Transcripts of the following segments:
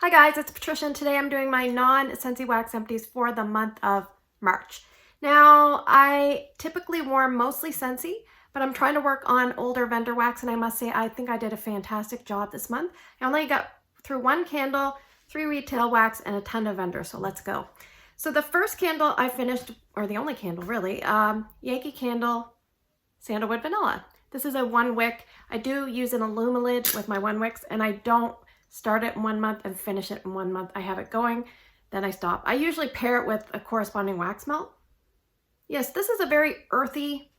Hi guys, it's Patricia and today I'm doing my non-Scentsy wax empties for the month of March. Now, I typically warm mostly Scentsy, but I'm trying to work on older vendor wax and I must say I think I did a fantastic job this month. I only got through one candle, 3 retail wax, and a ton of vendor, so let's go. So the first candle I finished, or the only candle really, Yankee candle Sandalwood Vanilla. This is a 1 wick. I do use an Illumilid with my 1 wicks and I don't start it in 1 month and finish it in 1 month. I have it going, then I stop. I usually pair it with a corresponding wax melt. Yes, this is a very earthy,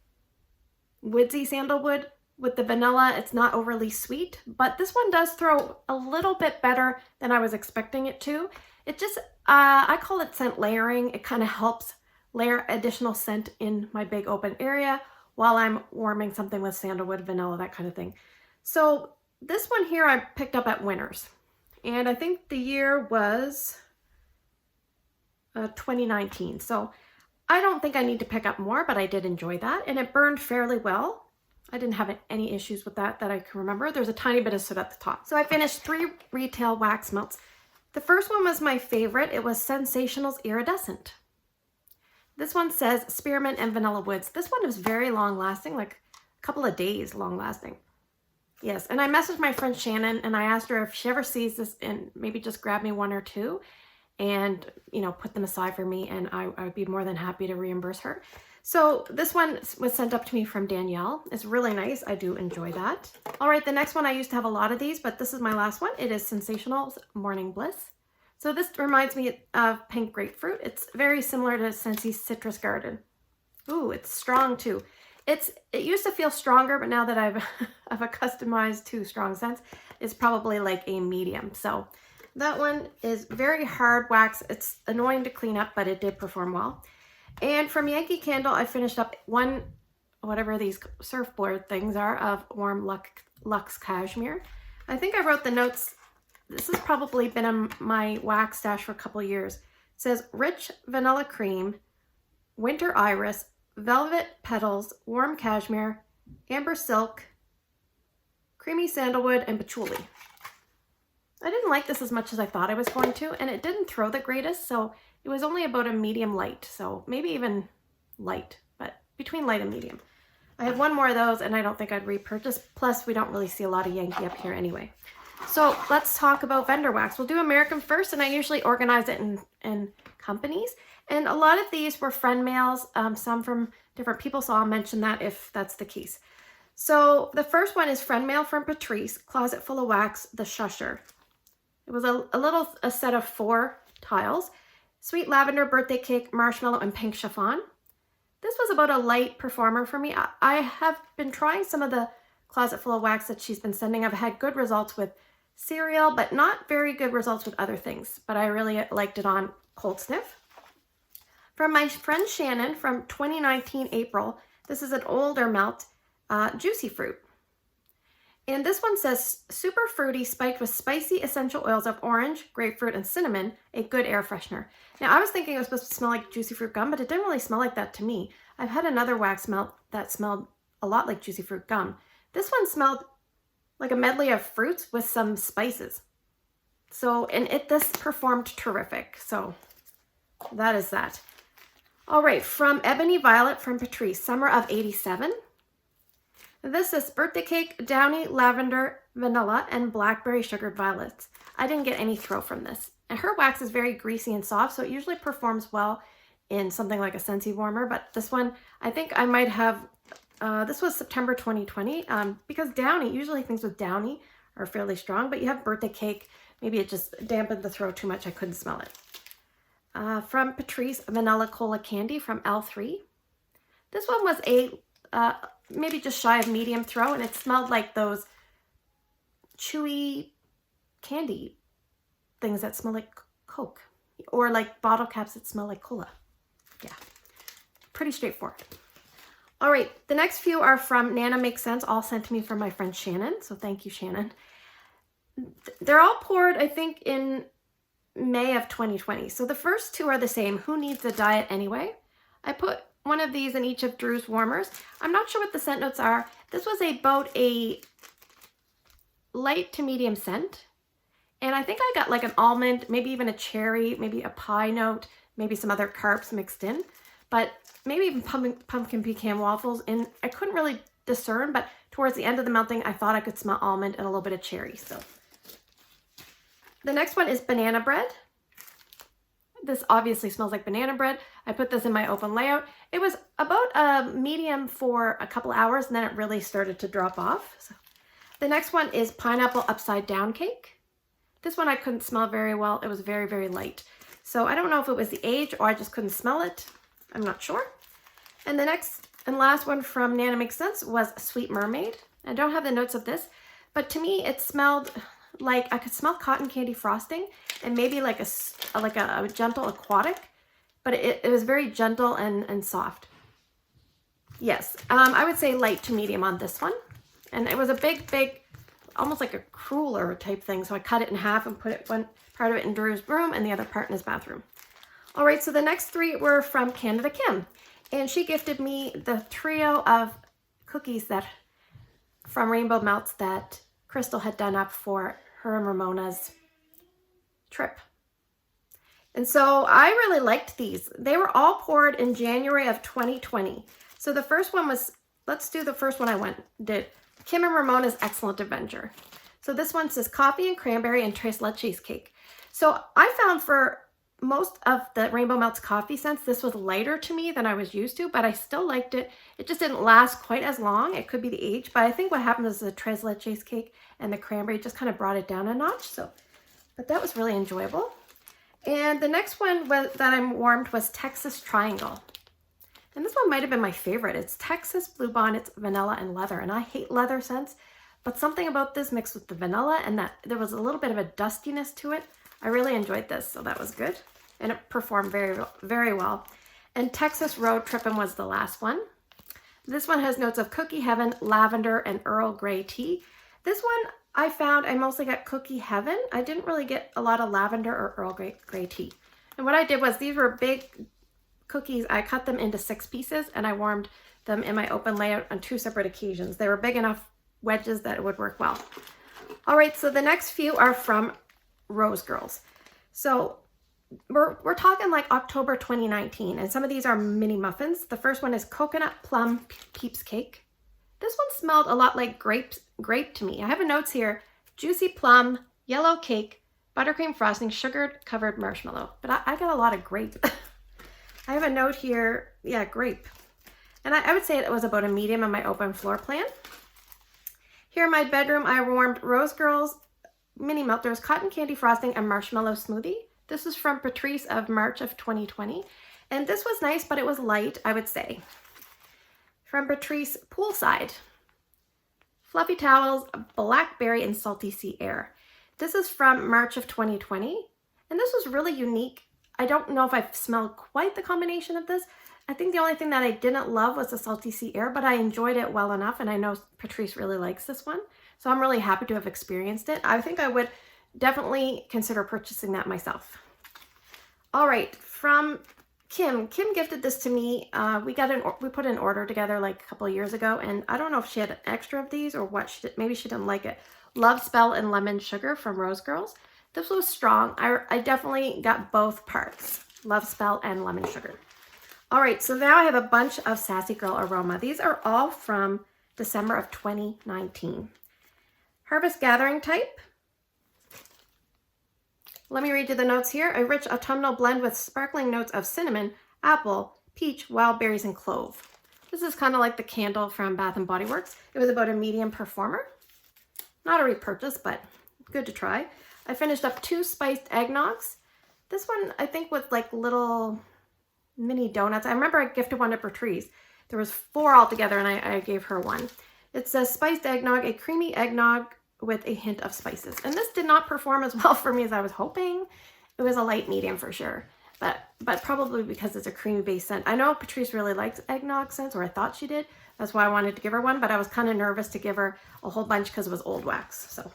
woodsy sandalwood with the vanilla. It's not overly sweet, but this one does throw a little bit better than I was expecting it to. It just, I call it scent layering. It kind of helps layer additional scent in my big open area while I'm warming something with sandalwood, vanilla, that kind of thing. So this one here I picked up at Winners, and I think the year was 2019. So I don't think I need to pick up more, but I did enjoy that, and it burned fairly well. I didn't have any issues with that I can remember. There's a tiny bit of soot at the top. So I finished 3 retail wax melts. The first one was my favorite. It was Scentsationals Iridescent. This one says Spearmint and Vanilla Woods. This one is very long lasting, like a couple of days long lasting. Yes, and I messaged my friend Shannon and I asked her if she ever sees this and maybe just grab me 1 or 2 and, you know, put them aside for me, and I'd be more than happy to reimburse her. So this one was sent up to me from Danielle. It's really nice. I do enjoy that. All right, the next one, I used to have a lot of these, but this is my last one. It is Scentsationals Morning Bliss. So this reminds me of pink grapefruit. It's very similar to Scentsy's Citrus Garden. Ooh, it's strong too. It used to feel stronger, but now that I've customized to strong scents, it's probably like a medium. So that one is very hard wax. It's annoying to clean up, but it did perform well. And from Yankee Candle, I finished up 1, whatever these surfboard things are, of warm Luxe Cashmere. I think I wrote the notes. This has probably been in my wax stash for a couple years. It says Rich Vanilla Cream, Winter Iris, Velvet Petals, Warm Cashmere, Amber Silk, Creamy Sandalwood, and Patchouli. I didn't like this as much as I thought I was going to, and it didn't throw the greatest, so it was only about a medium light, so maybe even light, but between light and medium. I have 1 more of those, and I don't think I'd repurchase, plus we don't really see a lot of Yankee up here anyway. So let's talk about vendor wax. We'll do American first, and I usually organize it in companies. And a lot of these were friend mails, some from different people, so I'll mention that if that's the case. So the first one is friend mail from Patrice, Closet Full of Wax, The Shusher. It was a set of 4 tiles. Sweet lavender, birthday cake, marshmallow, and pink chiffon. This was about a light performer for me. I have been trying some of the Closet Full of Wax that she's been sending. I've had good results with cereal, but not very good results with other things. But I really liked it on Cold Sniff. From my friend Shannon from 2019 April, this is an older melt, Juicy Fruit. And this one says super fruity, spiked with spicy essential oils of orange, grapefruit, and cinnamon, a good air freshener. Now I was thinking it was supposed to smell like Juicy Fruit gum, but it didn't really smell like that to me. I've had another wax melt that smelled a lot like Juicy Fruit gum. This one smelled like a medley of fruits with some spices. So, and this performed terrific. So that is that. All right, from Ebony Violet from Patrice, Summer of 87. This is birthday cake, downy, lavender, vanilla, and blackberry sugared violets. I didn't get any throw from this. And her wax is very greasy and soft, so it usually performs well in something like a Scentsy warmer. But this one, I think I might have, this was September 2020, because downy, usually things with downy are fairly strong, but you have birthday cake, maybe it just dampened the throw too much, I couldn't smell it. From Patrice, Vanilla Cola Candy from L3. This one was a maybe just shy of medium throw, and it smelled like those chewy candy things that smell like Coke, or like bottle caps that smell like cola. Yeah, pretty straightforward. All right, the next few are from Nana Makes Sense, all sent to me from my friend Shannon, so thank you, Shannon. They're all poured, I think, in May of 2020. So the first 2 are the same. Who needs a diet anyway? I put 1 of these in each of Drew's warmers. I'm not sure what the scent notes are. This was about a light to medium scent, And I think I got like an almond, maybe even a cherry, maybe a pie note, maybe some other carbs mixed in, but maybe even pumpkin pecan waffles. And I couldn't really discern, but towards the end of the melting, I thought I could smell almond and a little bit of cherry. So the next one is banana bread. This obviously smells like banana bread. I put this in my open layout. It was about a medium for a couple hours, and then it really started to drop off. So the next one is pineapple upside down cake. This one I couldn't smell very well. It was very, very light. So I don't know if it was the age or I just couldn't smell it. I'm not sure. And the next and last one from Nana Makes Sense was Sweet Mermaid. I don't have the notes of this, but to me it smelled like I could smell cotton candy frosting and maybe like a gentle aquatic, but it was very gentle and soft. Yes, I would say light to medium on this one. And it was a big, almost like a cruller type thing. So I cut it in half and put one part of it in Drew's room and the other part in his bathroom. All right, so the next three were from Canada Kim. And she gifted me the trio of cookies from Rainbow Melts that Crystal had done up for her and Ramona's trip. And so I really liked these. They were all poured in January of 2020. So the first one was, let's do the first one I did. Kim and Ramona's Excellent Adventure. So this one says coffee and cranberry and tres leches cake. So I found for most of the Rainbow Melts coffee scents, this was lighter to me than I was used to, but I still liked it. It just didn't last quite as long. It could be the age, but I think what happened is the tres leches cake and the cranberry just kind of brought it down a notch. So, but that was really enjoyable. And the next one that I warmed was Texas Triangle. And this one might have been my favorite. It's Texas Bluebonnets, vanilla, and leather. And I hate leather scents, but something about this mixed with the vanilla and that there was a little bit of a dustiness to it. I really enjoyed this, so that was good. And it performed very, very well. And Texas Road Trippin' was the last one. This one has notes of Cookie Heaven, lavender, and Earl Grey tea. This one I found I mostly got Cookie Heaven. I didn't really get a lot of lavender or Earl Grey tea. And what I did was these were big cookies. I cut them into 6 pieces and I warmed them in my open layout on 2 separate occasions. They were big enough wedges that it would work well. All right, so the next few are from Rosegirls. So we're talking like October 2019, and some of these are mini muffins. The first one is Coconut Plum Peeps Cake. This one smelled a lot like grape to me. I have a notes here: juicy plum, yellow cake, buttercream frosting, sugar covered marshmallow. But I got a lot of grape. I have a note here, yeah, grape. And I would say it was about a medium on my open floor plan. Here in my bedroom, I warmed Rosegirls mini melters, cotton candy frosting, and marshmallow smoothie. This is from Patrice of March of 2020. And this was nice, but it was light, I would say. From Patrice, Poolside. Fluffy Towels, Blackberry, and Salty Sea Air. This is from March of 2020. And this was really unique. I don't know if I've smelled quite the combination of this. I think the only thing that I didn't love was the Salty Sea Air, but I enjoyed it well enough, and I know Patrice really likes this one. So I'm really happy to have experienced it. I think I would definitely consider purchasing that myself. All right, from Kim. Kim gifted this to me. We put an order together like a couple of years ago, and I don't know if she had an extra of these or what. Maybe she didn't like it. Love Spell and Lemon Sugar from Rosegirls. This was strong. I definitely got both parts, Love Spell and Lemon Sugar. All right, so now I have a bunch of Sassy Girl Aroma. These are all from December of 2019. Harvest Gathering type. Let me read you the notes here. A rich autumnal blend with sparkling notes of cinnamon, apple, peach, wild berries, and clove. This is kind of like the candle from Bath & Body Works. It was about a medium performer. Not a repurchase, but good to try. I finished up 2 spiced eggnogs. This one, I think, with like little mini donuts. I remember I gifted one to Patrice. There was 4 altogether, and I gave her one. It's a spiced eggnog, a creamy eggnog with a hint of spices. And this did not perform as well for me as I was hoping. It was a light medium for sure, but probably because it's a creamy based scent. I know Patrice really likes eggnog scents, or I thought she did. That's why I wanted to give her one, but I was kind of nervous to give her a whole bunch because it was old wax. So,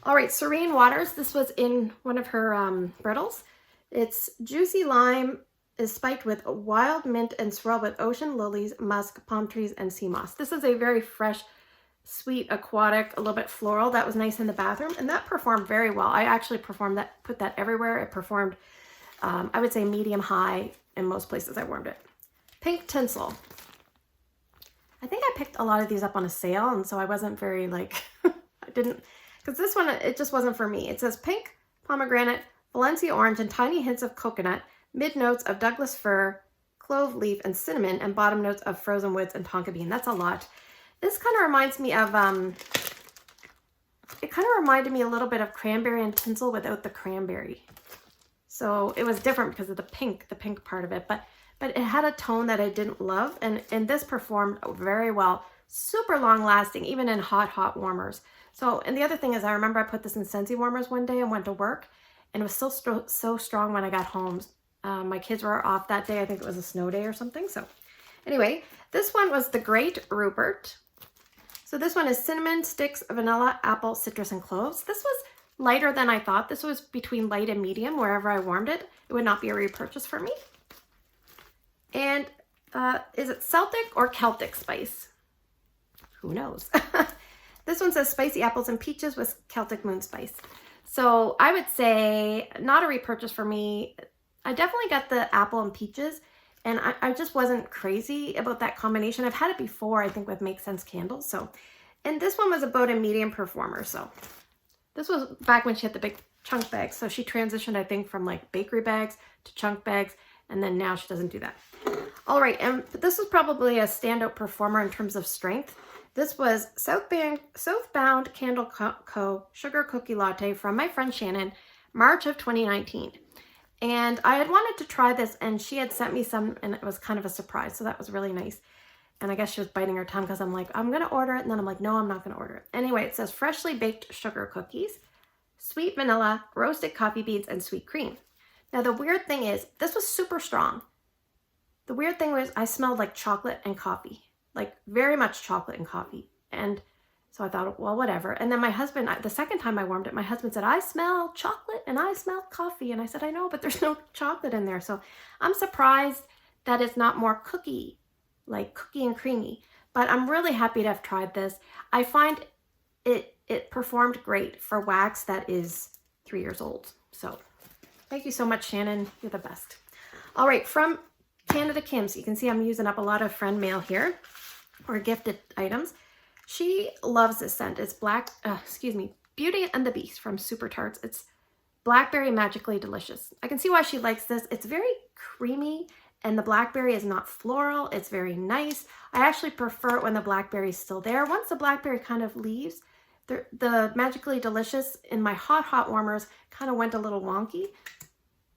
all right, Serene Waters. This was in one of her brittles. It's juicy lime is spiked with wild mint and swirled with ocean lilies, musk, palm trees, and sea moss. This is a very fresh sweet, aquatic, a little bit floral. That was nice in the bathroom, and that performed very well. I actually put that everywhere. It performed, I would say medium high in most places I warmed it. Pink tinsel. I think I picked a lot of these up on a sale, and so I wasn't very like, I didn't, because this one, it just wasn't for me. It says pink, pomegranate, Valencia orange, and tiny hints of coconut, mid notes of Douglas fir, clove leaf, and cinnamon, and bottom notes of frozen woods and tonka bean. That's a lot. This kind of reminds me of, it kind of reminded me a little bit of cranberry and tinsel without the cranberry. So it was different because of the pink part of it, but it had a tone that I didn't love, and this performed very well. Super long lasting, even in hot warmers. So, and the other thing is, I remember I put this in Scentsy warmers one day and went to work, and it was still so strong when I got home. My kids were off that day. I think it was a snow day or something. So anyway, this one was the Great Rupert. So this one is cinnamon, sticks, vanilla, apple, citrus, and cloves. This was lighter than I thought. This was between light and medium wherever I warmed it. It would not be a repurchase for me. And is it Celtic or Celtic spice? Who knows? This one says spicy apples and peaches with Celtic moon spice. So I would say not a repurchase for me. I definitely got the apple and peaches, and I just wasn't crazy about that combination. I've had it before, I think, with Make Sense candles. So, and this one was about a medium performer. So this was back when she had the big chunk bags. So she transitioned, I think, from like bakery bags to chunk bags, and then now she doesn't do that. All right, and this was probably a standout performer in terms of strength. This was Southbound Candle Co. Sugar Cookie Latte from my friend Shannon, March of 2019. And I had wanted to try this, and she had sent me some, and it was kind of a surprise. So that was really nice. And I guess she was biting her tongue because I'm like, I'm going to order it. And then I'm like, no, I'm not going to order it. Anyway, it says freshly baked sugar cookies, sweet vanilla, roasted coffee beans, and sweet cream. Now, the weird thing is, this was super strong. The weird thing was I smelled like chocolate and coffee, like very much chocolate and coffee. And so I thought, well, whatever. And then my husband, the second time I warmed it, my husband said, I smell chocolate and I smell coffee. And I said, I know, but there's no chocolate in there. So I'm surprised that it's not more cookie, like cookie and creamy. But I'm really happy to have tried this. I find it performed great for wax that is 3 years old. So thank you so much, Shannon. You're the best. All right, from Canada Kim. So you can see I'm using up a lot of friend mail here, or gifted items. She loves this scent. It's Beauty and the Beast from Supertarts. It's Blackberry Magically Delicious. I can see why she likes this. It's very creamy, and the blackberry is not floral. It's very nice. I actually prefer it when the blackberry is still there. Once the blackberry kind of leaves, the Magically Delicious in my hot warmers kind of went a little wonky.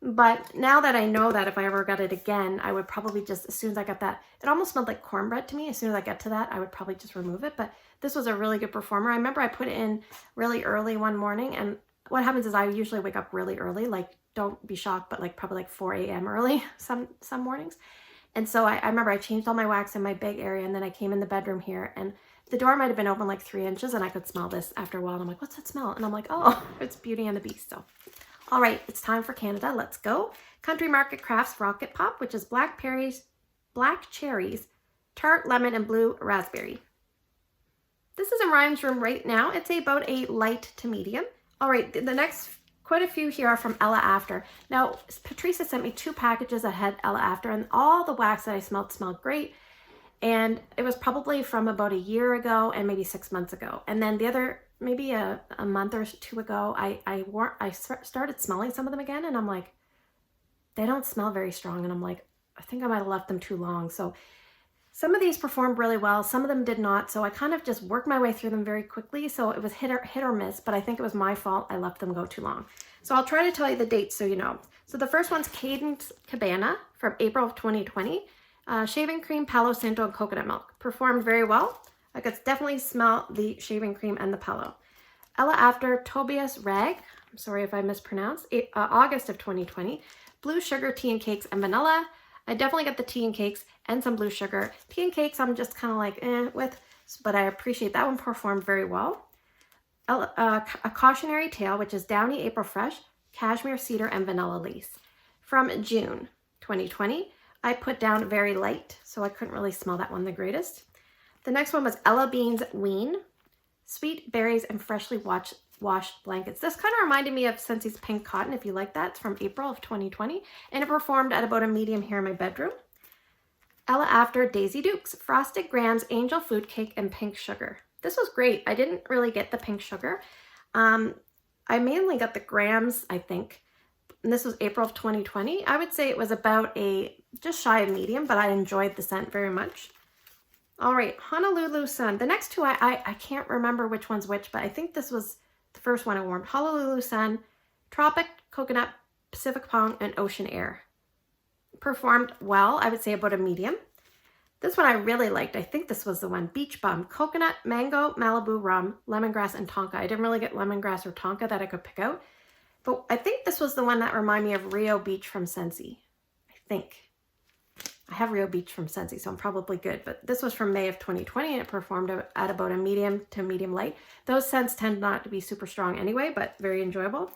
But now that I know that if I ever got it again, I would probably just, as soon as I got that, it almost smelled like cornbread to me. As soon as I get to that, I would probably just remove it. But this was a really good performer. I remember I put it in really early one morning, and what happens is I usually wake up really early, like, don't be shocked, but like probably like 4 a.m. early some mornings. And so I remember I changed all my wax in my big area, and then I came in the bedroom here, and the door might have been open like 3 inches, and I could smell this after a while. And I'm like, what's that smell? And I'm like, oh, it's Beauty and the Beast. So all right, it's time for Canada. Let's go. Country Market Crafts Rocket Pop, which is black cherries, tart lemon, and blue raspberry. This is in Ryan's room right now. It's about a light to medium. All right, the next, quite a few here are from Ella After. Now, Patricia sent me 2 packages that had Ella After, and all the wax that I smelled great. And it was probably from about a year ago and maybe 6 months ago. And then the other, maybe a month or 2 ago, I started smelling some of them again, and I'm like, they don't smell very strong. And I'm like, I think I might have left them too long. So some of these performed really well. Some of them did not. So I kind of just worked my way through them very quickly. So it was hit or miss, but I think it was my fault. I left them go too long. So I'll try to tell you the dates so you know. So the first one's Cadence Cabana from April of 2020. Shaving cream, Palo Santo, and coconut milk. Performed very well. I could definitely smell the shaving cream and the Palo. Ella After Tobias Rag. I'm sorry if I mispronounced. August of 2020. Blue sugar, tea and cakes, and vanilla. I definitely got the tea and cakes and some blue sugar. Tea and cakes I'm just kind of like with, but I appreciate that one performed very well. A Cautionary Tale, which is Downy April Fresh, Cashmere Cedar, and Vanilla Lace. From June 2020, I put down Very Light, so I couldn't really smell that one the greatest. The next one was Ella Beans Ween Sweet Berries and Freshly Washed Blankets. This kind of reminded me of Scentsy's Pink Cotton, if you like that. It's from April of 2020, and it performed at about a medium here in my bedroom. Ella After Daisy Dukes, Frosted Grams, Angel Food Cake, and Pink Sugar. This was great. I didn't really get the pink sugar. I mainly got the grams, I think. And this was April of 2020. I would say it was about just shy of medium, but I enjoyed the scent very much. All right, Honolulu Sun. The next two, I can't remember which one's which, but I think this was the first one I wore. Honolulu Sun, Tropic, Coconut, Pacific Palm, and Ocean Air. Performed well, I would say about a medium. This one I really liked. I think this was the one. Beach Bum, Coconut, Mango, Malibu Rum, Lemongrass, and Tonka. I didn't really get lemongrass or Tonka that I could pick out. But I think this was the one that reminded me of Rio Beach from Scentsy. I think. I have Rio Beach from Scentsy, so I'm probably good. But this was from May of 2020, and it performed at about a medium to medium light. Those scents tend not to be super strong anyway, but very enjoyable.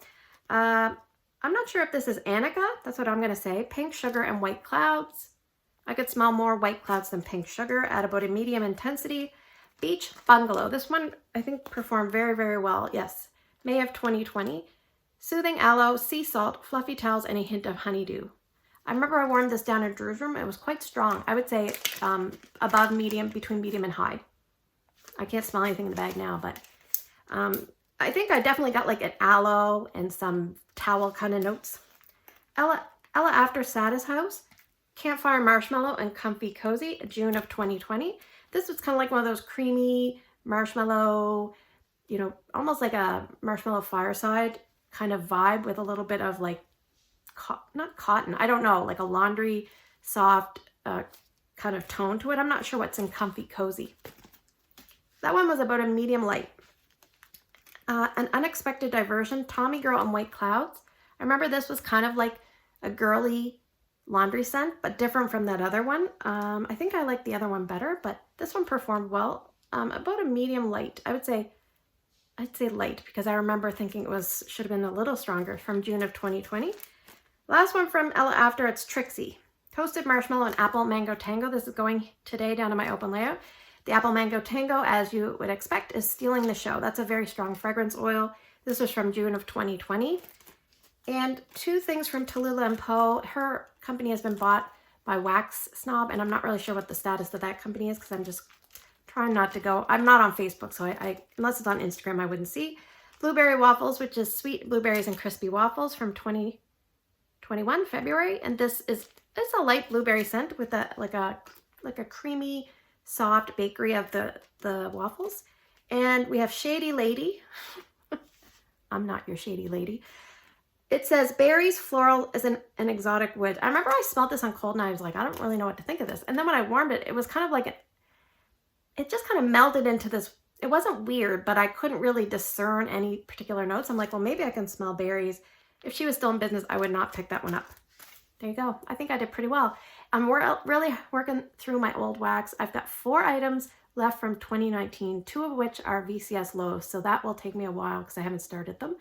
I'm not sure if this is Annika. That's what I'm going to say. Pink Sugar and White Clouds. I could smell more white clouds than pink sugar at about a medium intensity. Beach Bungalow. This one, I think, performed very, very well. Yes. May of 2020. Soothing Aloe, Sea Salt, Fluffy Towels, and a hint of honeydew. I remember I wore this down in Drew's room. It was quite strong. I would say above medium, between medium and high. I can't smell anything in the bag now, but I think I definitely got like an aloe and some towel kind of notes. Ella After Sadie's House, Campfire Marshmallow, and Comfy Cozy, June of 2020. This was kind of like one of those creamy marshmallow, you know, almost like a marshmallow fireside kind of vibe with a little bit of like, not cotton, I don't know, like a laundry soft kind of tone to it. I'm not sure what's in Comfy Cozy. That one was about a medium light. An Unexpected Diversion, Tommy Girl and White Clouds. I remember this was kind of like a girly laundry scent, but different from that other one. I think I like the other one better, but this one performed well. About a medium light. I'd say light, because I remember thinking it should have been a little stronger, from June of 2020. Last one from Ella After, it's Trixie. Toasted Marshmallow and Apple Mango Tango. This is going today down to my open layout. The Apple Mango Tango, as you would expect, is stealing the show. That's a very strong fragrance oil. This was from June of 2020. And two things from Talulah and Poe. Her company has been bought by Wax Snob, and I'm not really sure what the status of that company is, because I'm just trying not to go. I'm not on Facebook, so I unless it's on Instagram, I wouldn't see. Blueberry Waffles, which is sweet blueberries and crispy waffles, from 2021 February, and it's a light blueberry scent with like a creamy, soft bakery of the waffles. And we have Shady Lady. I'm not your shady lady. It says berries, floral is an exotic wood. I remember I smelled this on cold and I was like, I don't really know what to think of this. And then when I warmed it, it was kind of like it just kind of melded into this. It wasn't weird, but I couldn't really discern any particular notes. I'm like, well, maybe I can smell berries. If she was still in business, I would not pick that one up. There you go. I think I did pretty well. We're really working through my old wax. I've got 4 items left from 2019, 2 of which are VCS lows. So that will take me a while because I haven't started them.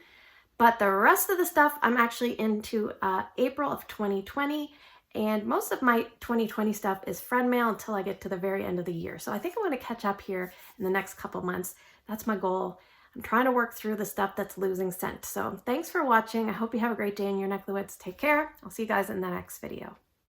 But the rest of the stuff, I'm actually into April of 2020. And most of my 2020 stuff is friend mail until I get to the very end of the year. So I think I want to catch up here in the next couple months. That's my goal. I'm trying to work through the stuff that's losing scent. So thanks for watching. I hope you have a great day in your neck of the woods. Take care. I'll see you guys in the next video.